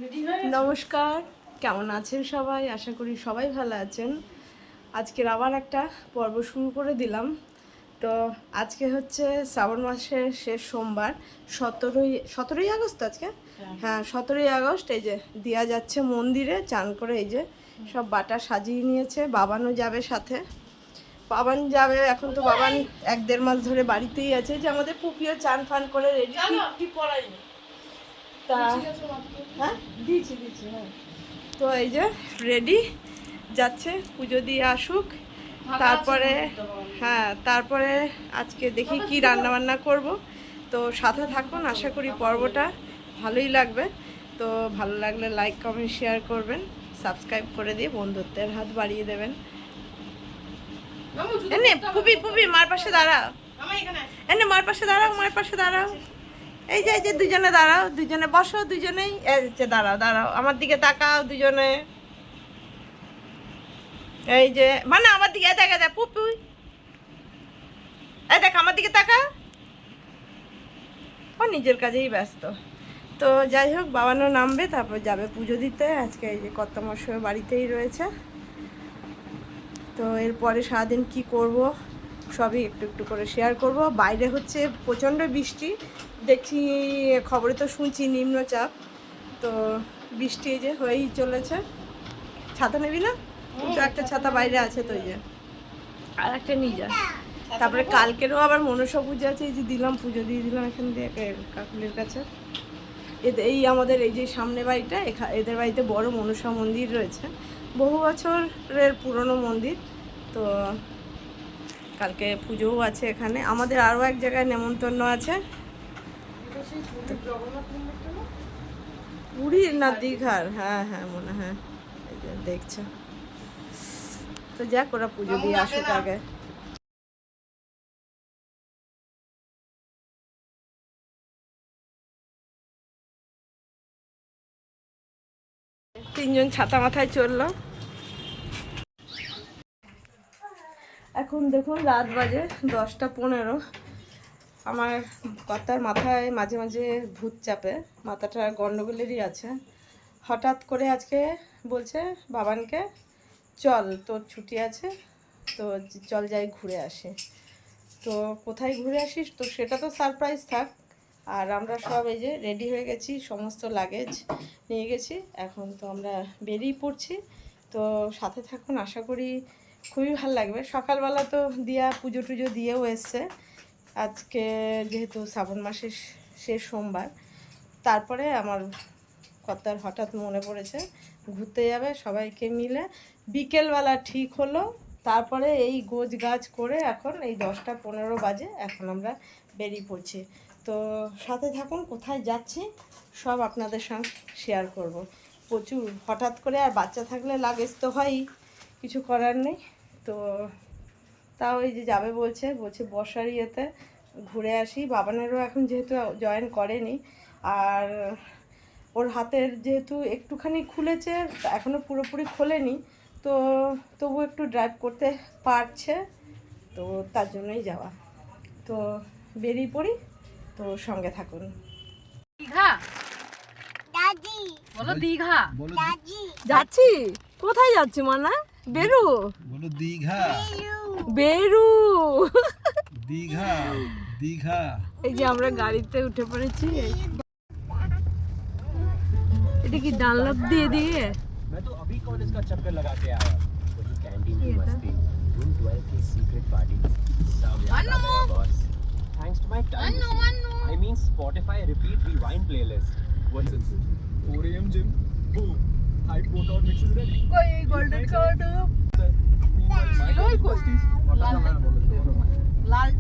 নমস্কার, কেমন আছেন সবাই? আশা করি সবাই ভালো আছেন। আজকের আবার একটা পর্ব শুরু করে দিলাম। তো আজকে হচ্ছে শ্রাবণ মাসের শেষ সোমবার, 17ই আগস্ট আজকে। হ্যাঁ, 17ই আগস্ট। এই যে দিয়া যাচ্ছে মন্দিরে চান করে, এই যে সব বাটা সাজিয়ে নিয়েছে। বাবানও যাবে সাথে। বাবান যাবে এখন, তো বাবান 1-1.5 মাস ধরে বাড়িতেই আছে। যে আমাদের পুপিও চান ফান করে রেডি। কি পড়াইনি তা? হ্যাঁ, দিয়েছি হ্যাঁ। তো এই যে রেডি যাচ্ছে, পুজো দিয়ে আসুক, তারপরে তারপরে আজকে দেখি কি রান্না বান্না করব। তো সাথে থাকুন, আশা করি পর্বটা ভালোই লাগবে। তো ভালো লাগলে লাইক কমেন্ট শেয়ার করবেন, সাবস্ক্রাইব করে দিয়ে বন্ধুত্বের হাত বাড়িয়ে দেবেন। এনে পুপি মার পাশে দাঁড়াও, এনে মার পাশে দাঁড়াও। এই যে দুজনে দাঁড়াও, দুজনে বসো, দুজনেই দাঁড়াও, আমার দিকে তাকাও দুজনে। এই যে মানে আমার দিকে দেখা পুপি, এই দেখ আমার দিকে তাকা। ও নিজের কাজেই ব্যস্ত। তো যাই হোক, বাবানও নামবে, তারপর যাবে পুজো দিতে। আজকে এই যে কর্তামশাই বাড়িতেই রয়েছে। তো এরপরে সারাদিন কি করব সবই একটু একটু করে শেয়ার করব। বাইরে হচ্ছে প্রচণ্ড বৃষ্টি, দেখছি খবরে তো শুনছি নিম্নচাপ। তো বৃষ্টি এই যে হয়েই চলেছে। ছাতা নেবি না? তো একটা ছাতা বাইরে আছে, তো এই যে আর একটা নিয়ে যা। তারপরে কালকেরও আবার মনসা পুজো আছে, এই যে দিলাম, পুজো দিয়ে দিলাম এখান দিয়ে কাকুলের কাছে। এই আমাদের এই যে সামনে বাড়িটা, এদের বাড়িতে বড় মনসা মন্দির রয়েছে, বহু বছরের পুরনো মন্দির। তো কালকে পুজোও আছে এখানে। আমাদের আরও এক জায়গায় নেমন্তন্ন আছে। পুরীর না দীঘার? হ্যাঁ মনে হয়, দেখছো। তো যাক, ওরা পুজো দিয়ে আসুক আগে। তিনজন ছাতা মাথায় চললো। এখন দেখুন রাত বাজে 10টা 15। আমার কর্তার মাথায় মাঝে মাঝে ভূত চাপে, মাথাটা গন্ডগোলেরই আছে। হঠাৎ করে আজকে বলছে বাবানকে, চল তোর ছুটি আছে, তো চল যাই ঘুরে আসি। তো কোথায় ঘুরে আসিস? তো সেটা তো সারপ্রাইজ থাক। আর আমরা সব এই যে রেডি হয়ে গেছি, সমস্ত লাগেজ নিয়ে গেছি। এখন তো আমরা বেরিয়ে পড়ছি। তো সাথে থাকুন, আশা করি খুবই ভালো লাগবে। সকালবেলা তো দিয়া পুজো টুজো দিয়েও এসছে। আজকে যেহেতু শ্রাবণ মাসের শেষ সোমবার, তারপরে আমার কর্তার হঠাৎ মনে পড়েছে ঘুরতে যাবে সবাইকে মিলে। বিকেলবেলা ঠিক হলো, তারপরে এই গোছ গাছ করে এখন এই 10টা 15 বাজে, এখন আমরা বেরিয়ে পড়ছি। তো সাথে থাকুন, কোথায় যাচ্ছি সব আপনাদের সঙ্গে শেয়ার করব। প্রচুর হঠাৎ করে, আর বাচ্চা থাকলে লাগেজ তো হয়ই, কিছু করার নেই। তো তাও এই যে যাবে বলছে বর্ষার ইয়েতে ঘুরে আসি। বাবানেরও এখন যেহেতু জয়েন করেনি, আর ওর হাতের যেহেতু একটুখানি খুলেছে, এখনও পুরোপুরি খোলেনি, তো তবু একটু ড্রাইভ করতে পারছে, তো তার জন্যই যাওয়া। তো বেরিয়ে পড়ি, তো সঙ্গে থাকুন। দীঘা দাদি বলো, দীঘা দাদি যাচ্ছি। কোথায় যাচ্ছি মানা? বেরু বলো, দীঘা বেরু দীঘা দীঘা। এই যে আমরা গাড়িতে উঠে পড়েছি। এটা কি ডানলপ দিয়ে দিয়ে? मैं तो अभी कौन इसका चक्कर लगा के आया। वही कैंटीन की मस्ती, रूम 12 की सीक्रेट पार्टी, सब याद आ गया boss. Thanks to my time, I mean Spotify repeat rewind playlist. What's it? 4 AM gym, boom, high workout mix is ready. कोई golden card लाल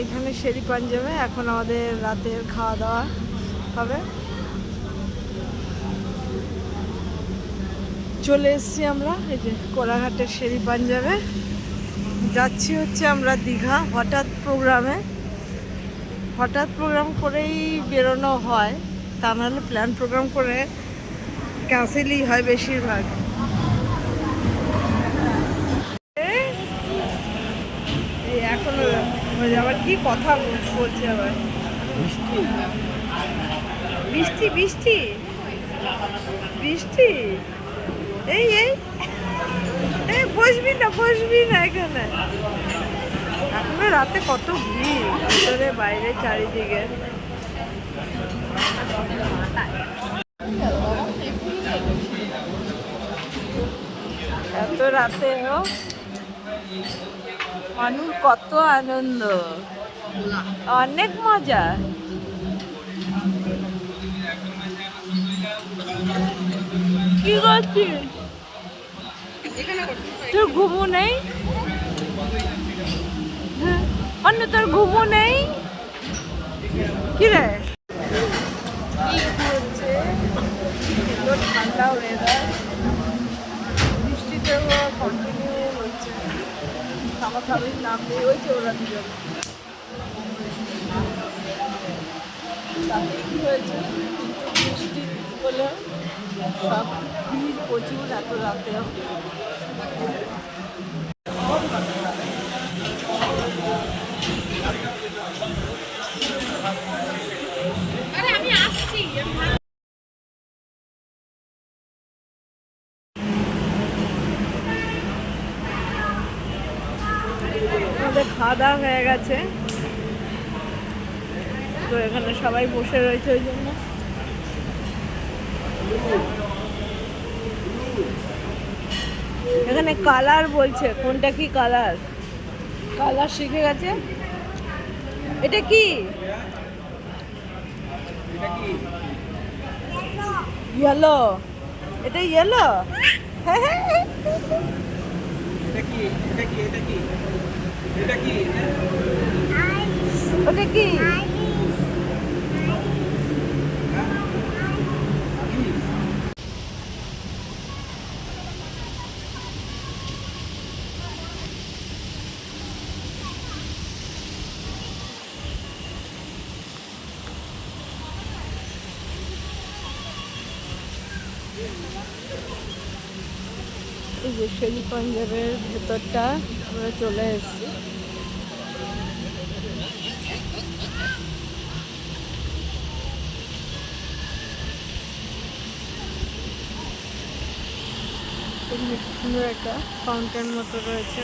এখানে শেরি পাঞ্জাবে এখন আমাদের রাতের খাওয়া দাওয়া হবে। চলে এসেছি আমরা এই যে কোলাঘাটের শেরি পাঞ্জাবে। যাচ্ছি হচ্ছে আমরা দীঘা, হঠাৎ প্রোগ্রামে। হঠাৎ প্রোগ্রাম করেই বেরোনো হয়, তা নাহলে প্ল্যান প্রোগ্রাম করে ক্যান্সেলই হয় বেশিরভাগ। এই এখনো আবার কি কথা বলছে আবার, বৃষ্টি বৃষ্টি বৃষ্টি বৃষ্টি। এই এই এই বসবি না এখানে। এখনো রাতে কত ভিড় ভিতরে বাইরে চারিদিকে। এত রাতেও মানুষ কত আনন্দ, অনেক মজা। কি করছিস? তোর ঘুমো নেই? অন্য তোর ঘুমো নেই? কি রে হচ্ছে? সুন্দর ঠান্ডা ওয়েদার, বৃষ্টিতেও কন্টিনিউ হচ্ছে, খামাখামির নাম নেই। ওই যে ওরা দুজন, তাতে কি হয়েছে, কিন্তু বৃষ্টি হলে সব ভিড় প্রচুর এত রাতেও। আমাদের খাওয়া দাওয়া হয়ে গেছে, তো এখানে সবাই বসে রয়েছে ওই জন্য। এখানে কালার বলছে, কোনটা কি কালার, কালার শিখে গেছে। এটা কি? ইয়েলো। এটা ইয়েলো। হ্যাঁ হ্যাঁ। ওটা কি? এই যে শেরি পাঞ্জাবের ভেতরটা আমরা চলে এসেছি। সুন্দর একটা ফাউন্টেন মতো রয়েছে।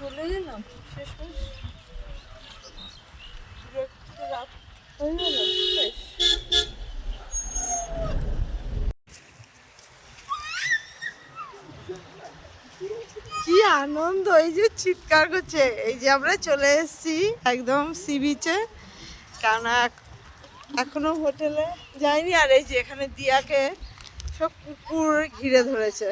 চলে গেলাম শেষমেশ, রাত হয়ে গেল। কি আনন্দ, এই যে চিৎকার করছে। এই যে আমরা চলে এসেছি একদম সি বিচে, কারণ এখনো হোটেলে যাইনি। আর এই যে এখানে দিয়াকে সব কুকুর ঘিরে ধরেছে।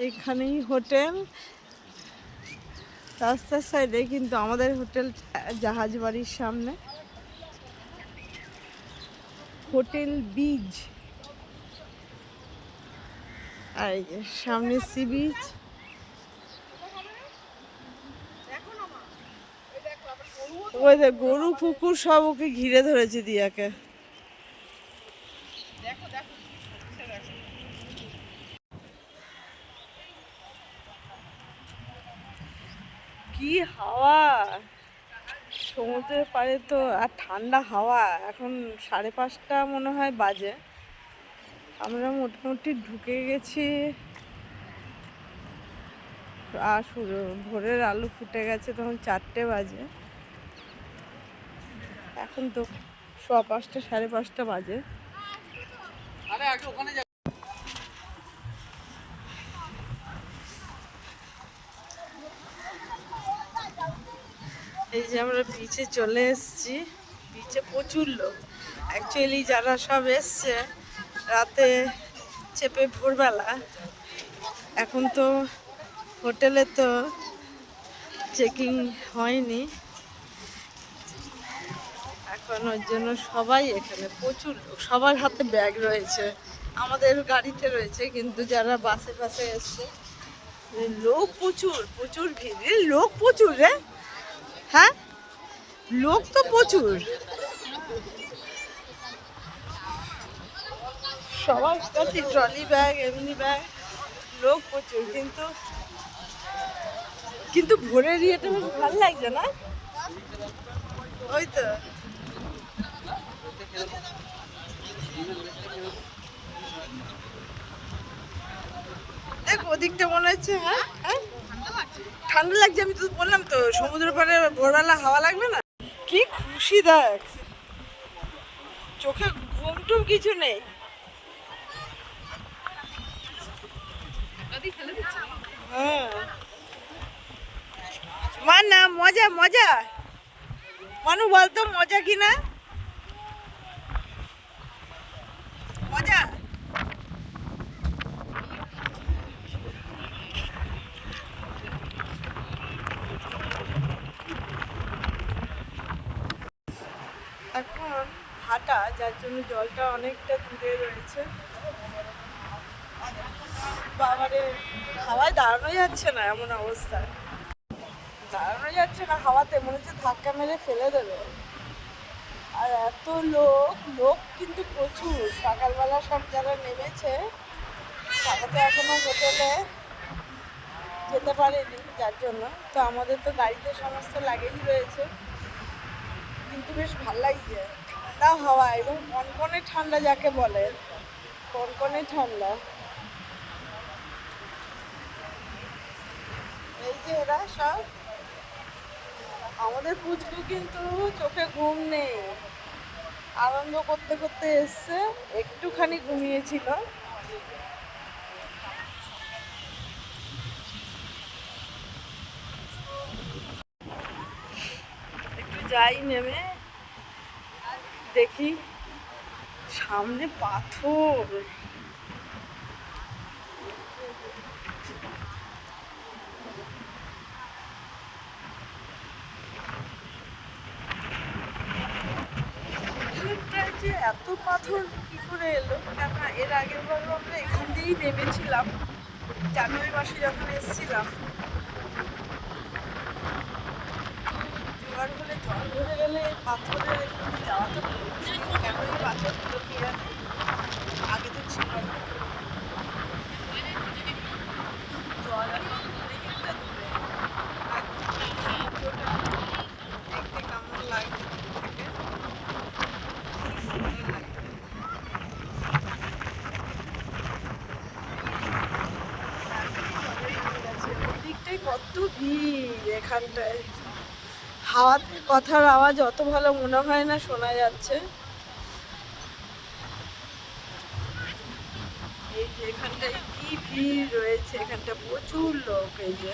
এইখানেই হোটেল, রাস্তার সাইডে কিন্তু আমাদের হোটেল জাহাজ বাড়ির সামনে। হোটেল বিচ, আর এই যে সামনে সি বিচ। ওই যে গরু কুকুর সব ওকে ঘিরে ধরেছে দিয়াকে। কি হাওয়া সমুদ্রের পাড়ে তো, আর ঠান্ডা হাওয়া। এখন 5:30 মনে হয় বাজে, আমরা মোটামুটি ঢুকে গেছি। আর ভোরের আলো ফুটে গেছে, তখন 4টে বাজে। এখন তো 5:15 5:30 বাজে। এই যে আমরা বিচে চলে এসেছি। বিচে প্রচুর লোক, অ্যাকচুয়ালি যারা সব এসছে রাতে চেপে ভোরবেলা। এখন তো হোটেলে তো চেকিং হয়নি, এখন ওর জন্য সবাই এখানে প্রচুর লোক। সবার হাতে ব্যাগ রয়েছে, আমাদের গাড়িতে রয়েছে, কিন্তু যারা বাসে বাসে এসছে লোক প্রচুর, প্রচুর ভিড়। লোক প্রচুর রে, হ্যাঁ লোক তো প্রচুর। সবার কাছে ট্রলি ব্যাগ, এমনি ব্যাগ, লোক প্রচুর। কিন্তু ভোরের ইয়েটা বেশ ভালো লাগছে না? ওই তো দেখ ওদিকটা মনে হচ্ছে। হ্যাঁ হ্যাঁ ঠান্ডা লাগছে, আমি তো বললাম তো সমুদ্র পাড়ে ভোরবেলা হাওয়া লাগবে না। কি খুশি দেখ, চোখে ঘুম টুম কিছু নেই। হ্যাঁ মান না, মজা মজা। মানু বলতো মজা কিনা? মজা। এখন ভাটা, যার জন্য জলটা অনেকটা দূরে রয়েছে। বাবারে হাওয়ায় দাঁড়ানো যাচ্ছে না, এমন অবস্থা। দাঁড়ানো যাচ্ছে না হাওয়াতে, মনে হচ্ছে ধাক্কা মেরে ফেলে দেবে। আর এত লোক, লোক কিন্তু প্রচুর। সকালবেলা সব যারা নেমেছে তারা তো এখনো হোটেলে যেতে পারেনি, যার জন্য তো আমাদের তো গাড়িতে সমস্ত লাগেজ রয়েছে। কিন্তু বেশ ভাল লাগছে, ঠান্ডা হাওয়া এবং কনকনে ঠান্ডা যাকে বলে, কনকনে ঠান্ডা। এই যে এরা সব আমাদের পুচকু কিন্তু চোখে ঘুম নেই, আনন্দ করতে করতে এসছে, একটুখানি ঘুমিয়েছিল। একটু যাই নেমে দেখি সামনে পাথর। এত পাথর কি করে এলো? কেননা এর আগের বার আমরা এখান দিয়েই নেমেছিলাম, জানুয়ারি মাসে যখন এসেছিলাম। জোয়ার হলে জল ধরে গেলে পাথরের এখানে যাওয়া তো মুশকিল। কেন এই পাথরগুলো কি জানে, আগে তো ছিল না। জল এখন অনেকটা দূরে। এখানটায় হাওয়া, কথার আওয়াজ অত ভালো মনে হয় না, শোনা যাচ্ছে। এই যে এখানটায় কি ভিড় রয়েছে, এখানটা প্রচুর লোক। এই যে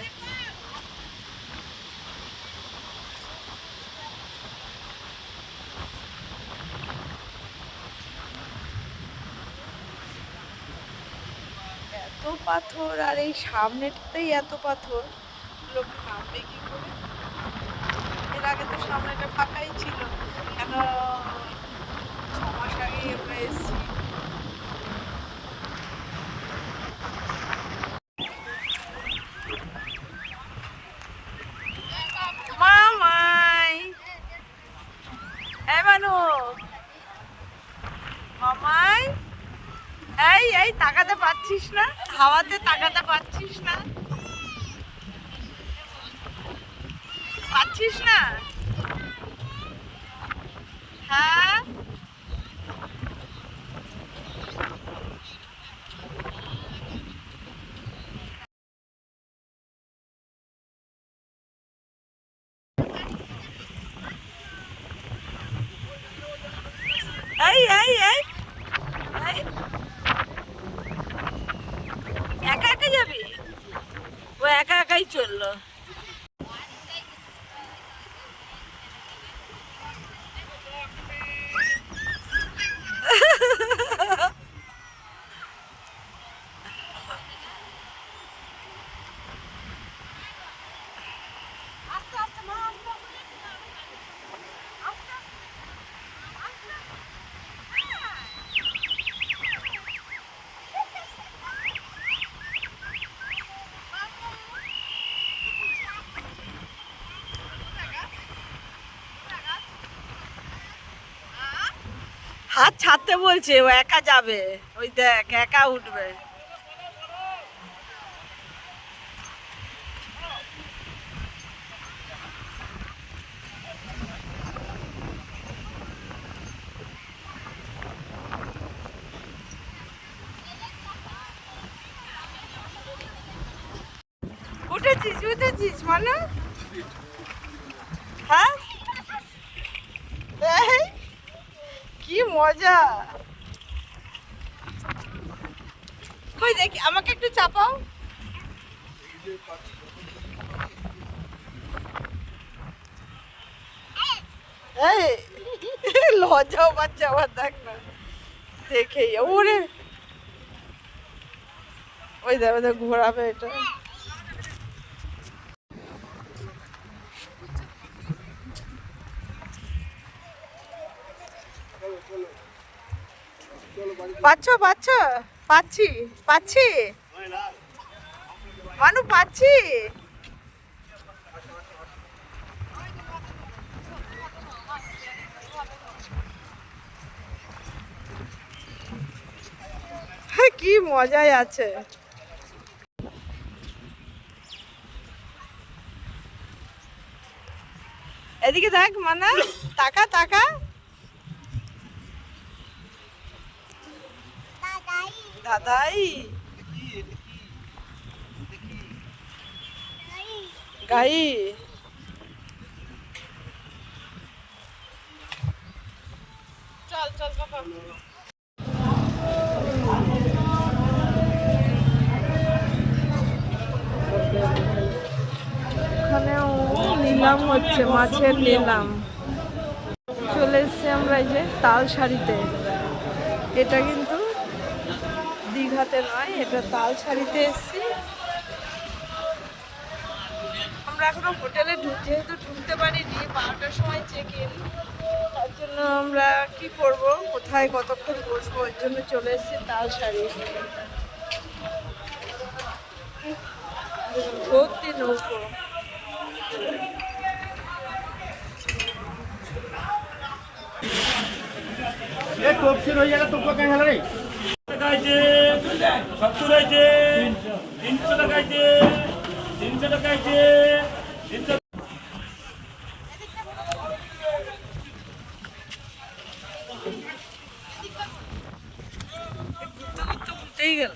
এত পাথর, আর এই সামনেটাতেই এত পাথর, লোক নামবে কি করে? এর আগে তো সামনেটা ফাঁকাই ছিল, কেন 6 মাস আগে আমরা এসেছি। মামাই, এই মানু, মামাই, এই এই তাকাতে পারছিস না? হাওয়াতে তাকাতে পারছিস না? পাচ্ছিস না? হ্যাঁ, এই এই এই এই, একা একা যাবি? ও একা একাই চললো। হাত ছাড়তে বলছে, ও একা যাবে। ওই দেখ, একা উঠবে। উঠেছিস উঠেছিস মানে? হ্যাঁ, এই, কি মজা। কই দেখি, আমাকে একটু চাপাও। এই, লজ্জাও পাচ্ছে আবার, দেখ না দেখে। ওরে, ওই দেখ ওদের ঘোরাবে এটা। পাচ্ছ পাচ্ছ? পাচ্ছি পাচ্ছি মানু, পাচ্ছি। কি মজাই আছে। এদিকে দেখ মানা, তাকা তাকা। দাদাই, গাই, চল চল বাবা। ওখানেও নিলাম হচ্ছে, মাছের নিলাম। চলে এসছি আমরা এই যে তালসারিতে। এটা কিন্তু দীঘাতে নয়, এটা তালসারিতে এসছি আমরা। এখনো হোটেলে যেহেতু ঢুকতে পারিনি, 12টার সময় চেক ইন, তার জন্য আমরা কি করব, কোথায় কতক্ষণ বসবো, ওর জন্য চলে এসছি তালসারি। ভর্তি নৌকো। टॉपसी रही जाएगा तुमको कहीं हल रही 70 আছে 300 টাকা আছে 300 টাকা আছে 300 উঠেই গেল।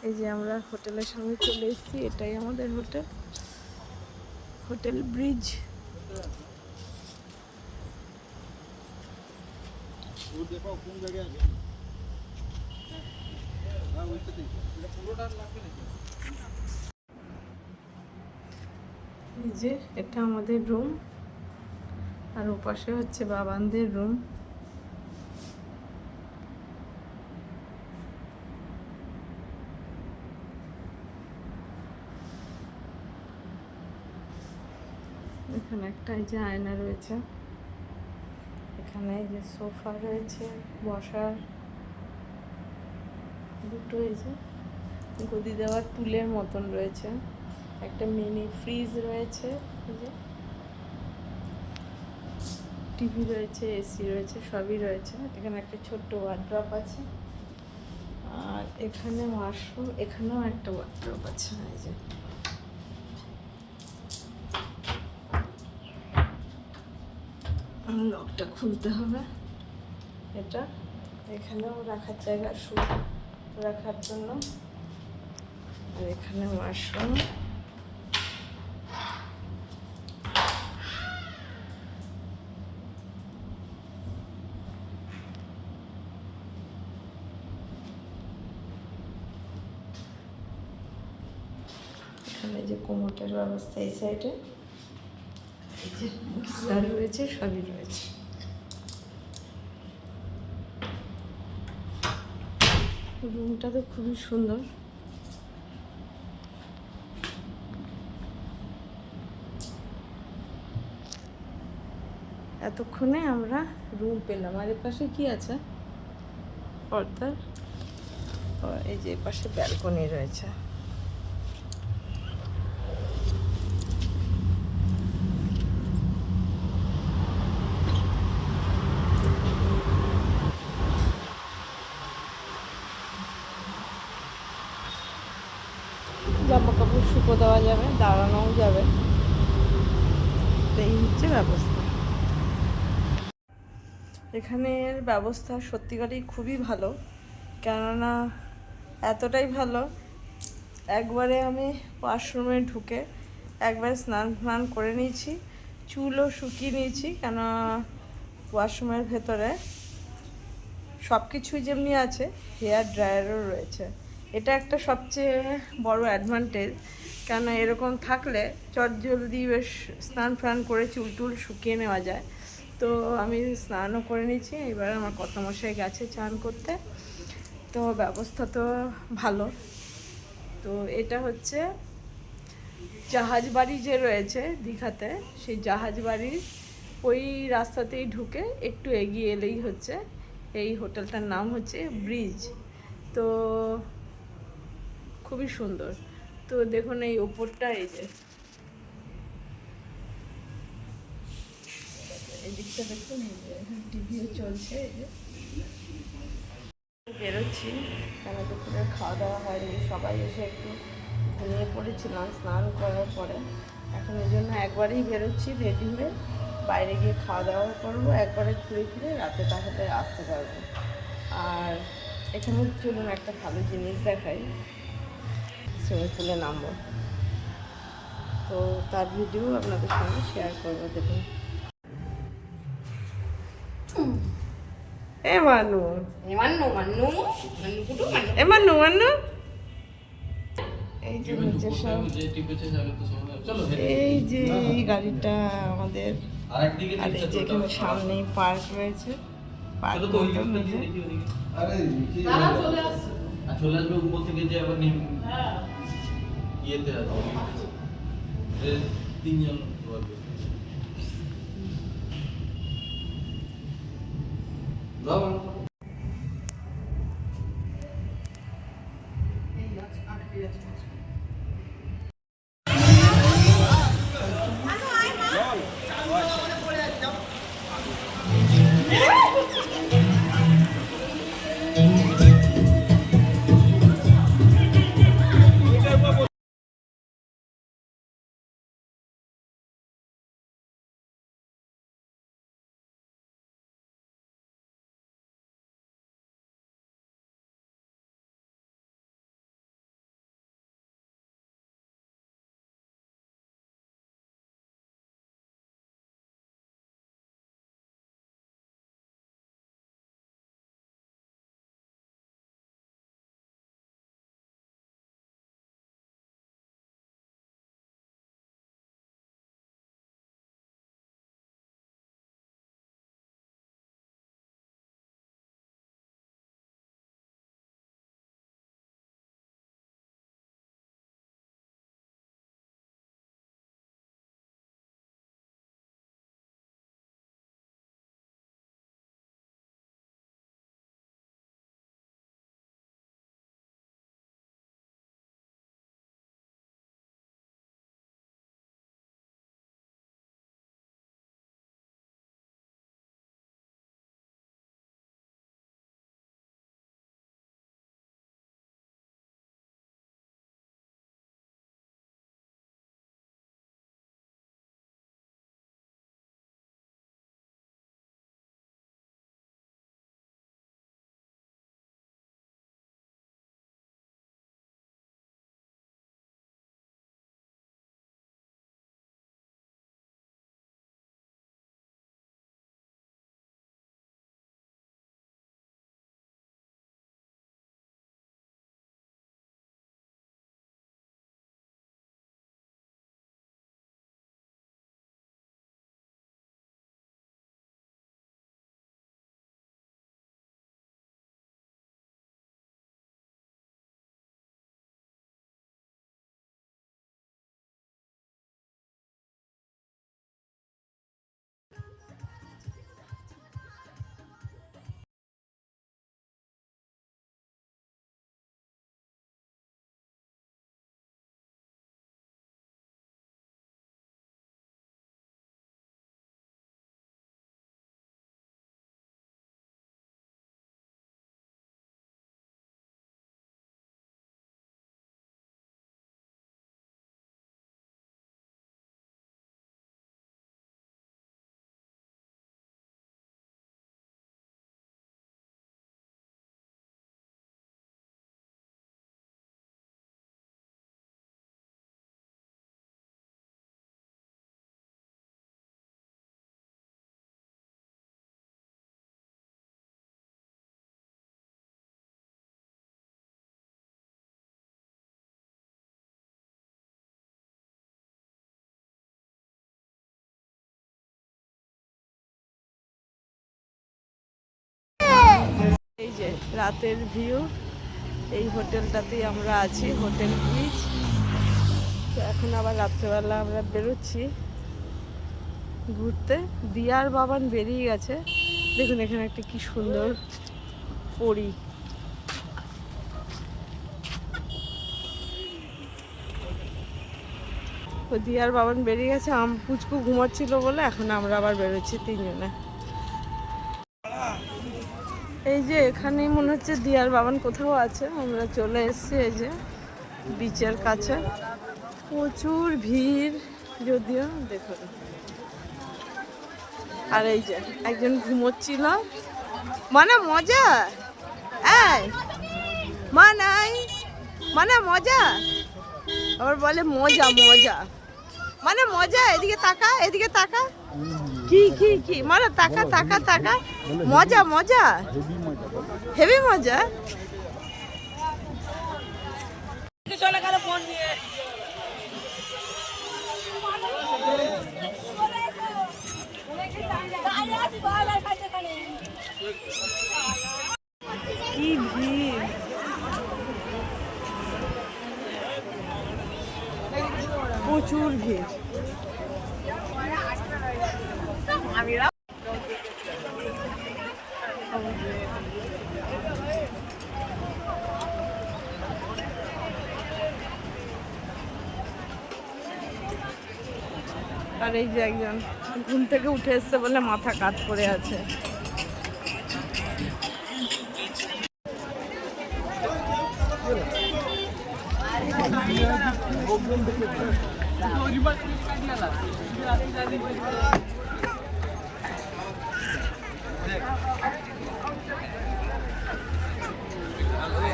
এই যে আমরা হোটেলের সামনে চলে এসেছি, এটাই আমাদের হোটেল, হোটেল ব্রিজ। এই যে এটা আমাদের রুম, আর ওপাশে হচ্ছে বাবানদের রুম। এখানে একটা এই যে আয়না রয়েছে, এখানে এই যে সোফা রয়েছে বসার, দুটো এই যে গদি দেওয়ার টুলের মতন রয়েছে, একটা মিনি ফ্রিজ রয়েছে, এই যে টিভি রয়েছে, এসি রয়েছে, সবই রয়েছে। এখানে একটা ছোট্ট ওয়ার্ড্রপ আছে, আর এখানে ওয়াশরুম, এখানেও একটা ওয়ার্ড্রপ আছে। এই যে লকটা খুলতে হবে, এটা এখানেও রাখার জায়গা, শু রাখার জন্য। আর এখানে ওয়াশরুম, এখানে যে কোমোটের ব্যবস্থা এই সাইডে, এই যে গিজার রয়েছে, সবই রয়েছে। রুমটা তো খুবই সুন্দর। এতক্ষণে আমরা রুম পেলাম। আর এর পাশে কি আছে পর্দার, এই যে পাশে ব্যালকনি রয়েছে। জামা কাপড় শুকো দেওয়া যাবে, দাঁড়ানোও যাবে, এই হচ্ছে ব্যবস্থা। এখানের ব্যবস্থা সত্যিকারই খুবই ভালো, কেননা এতটাই ভালো, একবারে আমি ওয়াশরুমে ঢুকে একবারে স্নান করে নিয়েছি, চুলও শুকিয়ে নিয়েছি, কেন ওয়াশরুমের ভেতরে সব কিছুই যেমনি আছে, হেয়ার ড্রায়ারও রয়েছে। এটা একটা সবচেয়ে বড় অ্যাডভান্টেজ, কেন এরকম থাকলে চটজলদি বেশ স্নান করে চুল টুল শুকিয়ে নেওয়া যায়। তো আমি স্নানও করে নিয়েছি, এবার আমার কর্তামশাই গেছে চান করতে। তো ব্যবস্থা তো ভালো। তো এটা হচ্ছে জাহাজ বাড়ি যে রয়েছে দীঘাতে, সেই জাহাজ বাড়ির ওই রাস্তাতেই ঢুকে একটু এগিয়ে এলেই হচ্ছে এই হোটেলটার নাম হচ্ছে ব্রিজ। তো খুবই সুন্দর। তো দেখুন এই ওপরটা, এই যে এই দিকটা দেখুন, এই যে টিভিও চলছে। এই যে বেরোচ্ছি, কেন দুপুরে খাওয়া দাওয়া হয়নি, সবাই এসে একটু ঘুমিয়ে পড়েছিলাম স্নান করার পরে। এখন এই জন্য একবারেই বেরোচ্ছি রেডি হয়ে, বাইরে গিয়ে খাওয়া দাওয়া করবো, একবারে ঘুরে ফিরে রাতে তাহলে আসতে পারবো। আর এখানে চলুন একটা ভালো জিনিস দেখাই, সুইমিং পুলে নামবো, তো তার ভিডিও আপনাদের সঙ্গে শেয়ার করবো। দেখুন এ মানু এই যে নিচে সব, এই যে এই গাড়িটা আমাদের, আর এই যে এখানে সামনেই পার্ক রয়েছে, পার্ক চলে আসবে উপর থেকে, যে আবার ইয়েতে আছে তিনজন। রাতের ভিউ। এই হোটেলটাতেই আমরা আছি, হোটেল ব্রিজ। তো এখন আবার রাত্রেবেলা আমরা বেরোচ্ছি ঘুরতে। দিয়ার বাবান বেরিয়ে গেছে। দেখুন এখানে একটা কি সুন্দর পরী। তো দিয়ার বাবান বেরিয়ে গেছে, পুচকু ঘুমাচ্ছিল বলে এখন আমরা আবার বেরোচ্ছি তিনজনে। এই যে এখানেই মনে হচ্ছে দিয়ার বাবান কোথাও আছে। আমরা চলে এসেছি এই যে বিচের কাছে। প্রচুর ভিড় যদিও, দেখুন। আর এই যে একজন ঘুমোচ্ছিল। মানে মজা, এই মা নাই, মানে মজা। আবার বলে মজা মজা, মানে মজা। এদিকে তাকা, এদিকে তাকা। কি কি কি মানে তাকা তাকা তাকা। মজা মজা, হেভি মজা। কি ভিড়, প্রচুর ভিড়। আর এই যে একজন ঘুম থেকে উঠে এসছে বলে মাথা কাত করে আছে।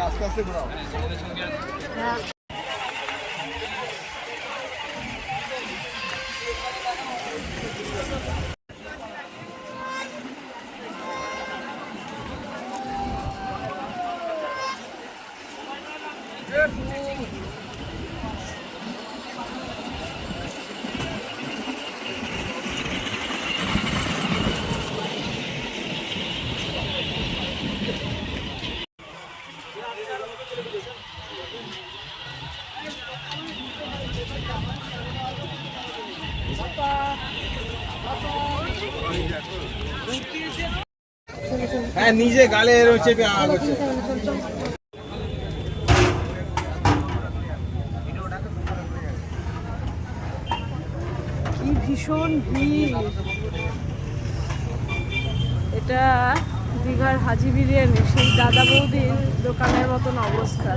আস্তে আস্তে ঘোরাও। হ্যাঁ, নিজে গালে চেপে আগাচ্ছে। কি ভীষণ ভিড়। এটা দীঘার হাজি বিরিয়ানি, সেই দাদা বৌদির দোকানের মতন অবস্থা।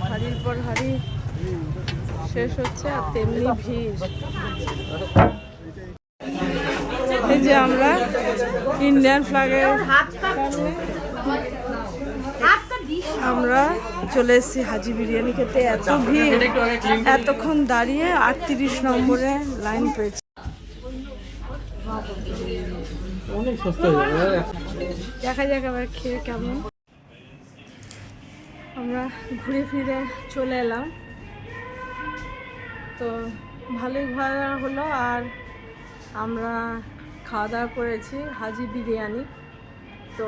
হাড়ির পর হাড়ি শেষ হচ্ছে, আর তেমনি ভিড়। এই যে আমরা ইন্ডিয়ান ফ্ল্যাগের আমরা চলে এসেছি হাজি বিরিয়ানি খেতে। এত ভিড়, এতক্ষণ দাঁড়িয়ে 38 নম্বরে লাইন পেয়েছি। দেখা যাক আবার খেয়ে কেমন। আমরা ঘুরে ফিরে চলে এলাম, তো ভালোই ঘোরা হলো। আর আমরা খাওয়া দাওয়া করেছি হাজি বিরিয়ানি, তো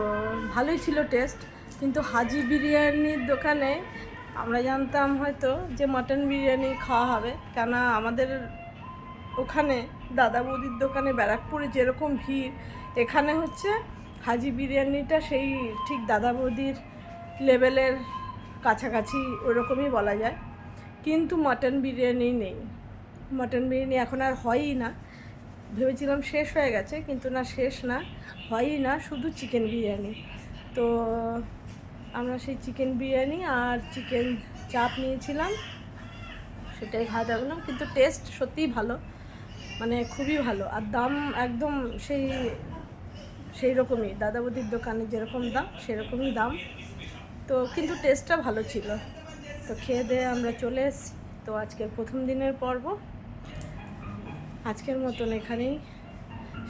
ভালোই ছিল টেস্ট। কিন্তু হাজি বিরিয়ানির দোকানে আমরা জানতাম হয়তো যে মাটন বিরিয়ানি খাওয়া হবে, কেননা আমাদের ওখানে দাদা বৌদির দোকানে ব্যারাকপুরে যেরকম ভিড়, এখানে হচ্ছে হাজি বিরিয়ানিটা সেই ঠিক দাদা বৌদির লেভেলের কাছাকাছি ওরকমই বলা যায়। কিন্তু মাটন বিরিয়ানি নেই, মাটন বিরিয়ানি এখন আর হয়ই না। ভেবেছিলাম শেষ হয়ে গেছে, কিন্তু না, শেষ না, হয়ই না, শুধু চিকেন বিরিয়ানি। তো আমরা সেই চিকেন বিরিয়ানি আর চিকেন চাপ নিয়েছিলাম, সেটাই খাওয়া দাওয়া করলাম। কিন্তু টেস্ট সত্যিই ভালো, মানে খুবই ভালো। আর দাম একদম সেই রকমই, দাদা বৌদির দোকানে যেরকম দাম সেরকমই দাম। তো কিন্তু টেস্টটা ভালো ছিল। তো খেয়ে দিয়ে আমরা চলে এসেছি। তো আজকের প্রথম দিনের পর্ব আজকের মতন এখানেই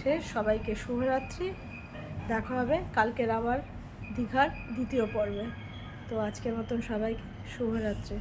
শেষ। সবাইকে শুভরাত্রি, দেখা হবে কালকের আবার দীঘার দ্বিতীয় পর্বে। তো আজকের মতন সবাইকে শুভরাত্রি।